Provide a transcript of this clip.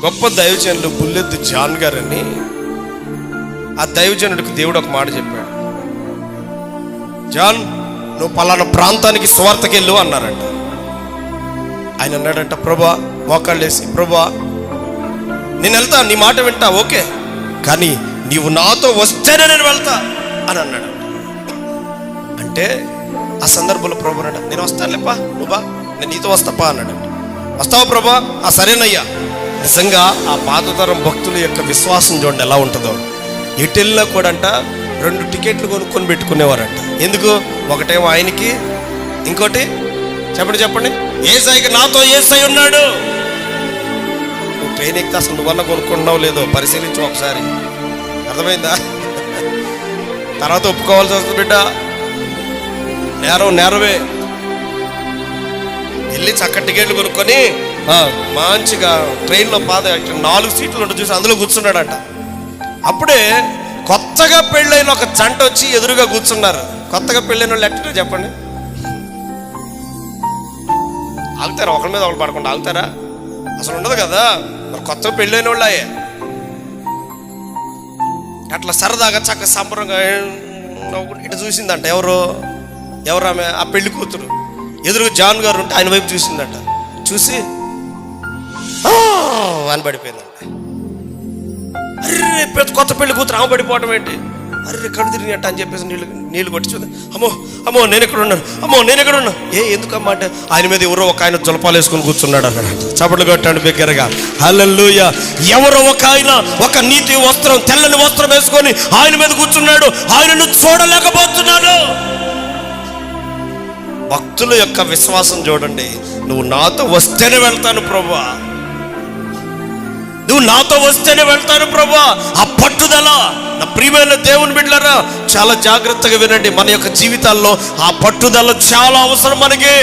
గొప్ప దైవజనులు బుల్లెద్దు జాన్ గారని, ఆ దైవజనుడికి దేవుడు ఒక మాట చెప్పాడు. జాన్, నువ్వు పలానా ప్రాంతానికి సువార్తకి వెళ్ళు అన్నారంట. ఆయన అన్నాడంట, ప్రభా మోకాళ్ళు వేసి, ప్రభా నేను వెళ్తా, నీ మాట వింటా, ఓకే, కానీ నీవు నాతో వస్తేనే నేను వెళ్తా అని అన్నాడు. అంటే ఆ సందర్భంలో ప్రభు అన్నాడు, నేను వస్తానులేపా, నువ్వా, నేను నీతో వస్తాపా అన్నాడు. వస్తావా ప్రభా? ఆ సరేనయ్యా. నిజంగా ఆ పాతతరం భక్తుల యొక్క విశ్వాసం చూడండి ఎలా ఉంటుందో. ఎటెల్లా కూడా అంట 2 టికెట్లు కొనుక్కొని పెట్టుకునేవారంట. ఎందుకు? ఒకటేమో ఆయనకి, ఇంకోటి చెప్పండి యేసయ్యకి, నాతో యేసయ్య ఉన్నాడు. నువ్వు ట్రైన్ ఎక్కితే అసలు నువ్వన్నా కొనుక్కున్నావు లేదో పరిశీలించు ఒకసారి, అర్థమైందా? తర్వాత ఒప్పుకోవాల్సి వస్తుంది బిడ్డ, నేరవే. వెళ్ళి చక్కటి టికెట్లు కొనుక్కొని మంచిగా ట్రైన్లో 4 సీట్లు ఉంటుంది చూసి అందులో కూర్చున్నాడంట. అప్పుడే కొత్తగా పెళ్ళైన ఒక జంట వచ్చి ఎదురుగా కూర్చున్నారు. కొత్తగా పెళ్ళైన వాళ్ళు ఎట్లా చెప్పండి? ఆగుతారా? ఒకరి మీద ఒకరు పడకుండా ఆగుతారా? అసలు ఉండదు కదా. మరి కొత్తగా పెళ్ళైన వాళ్ళు అయ్యే అట్లా సరదాగా చక్కగా సంబరంగా ఇటు చూసిందంట. ఎవరు ఆమె? ఆ పెళ్లి కూతురు. ఎదురుగా జాన్ గారు ఉంటే ఆయన వైపు చూసిందంట. చూసి అని పడిపోయిందంట. అర్రే, కొత్త పెళ్లి కూతురు ఆమె పడిపోవటం ఏంటి? అర్రే, కళ్ళు తిరిగినట్ట అని చెప్పేసి నీళ్ళు కొట్టి చూద్దాం. అమ్మో నేను ఎక్కడ ఉన్నా. ఎందుకమ్మా అంటే, ఆయన మీద ఎవరో ఒక ఆయన జులపాలు వేసుకొని కూర్చున్నాడు అన్నాడు. చప్పట్లు కొట్టాడు బిగ్గరగా. హల్లెలూయా. ఎవరో ఒక ఆయన ఒక నీతి వస్త్రం, తెల్లని వస్త్రం వేసుకొని ఆయన మీద కూర్చున్నాడు. ఆయనను చూడలేకపోతున్నాడు. భక్తుల యొక్క విశ్వాసం చూడండి. నువ్వు నాతో వస్తేనే వెళ్తాను ప్రభువా, నువ్వు నాతో వస్తేనే వెళ్తాను ప్రభువా. ఆ పట్టుదల, నా ప్రియమైన దేవుని బిడ్డలారా, చాలా జాగ్రత్తగా వినండి. మన యొక్క జీవితాల్లో ఆ పట్టుదల చాలా అవసరం మనకి.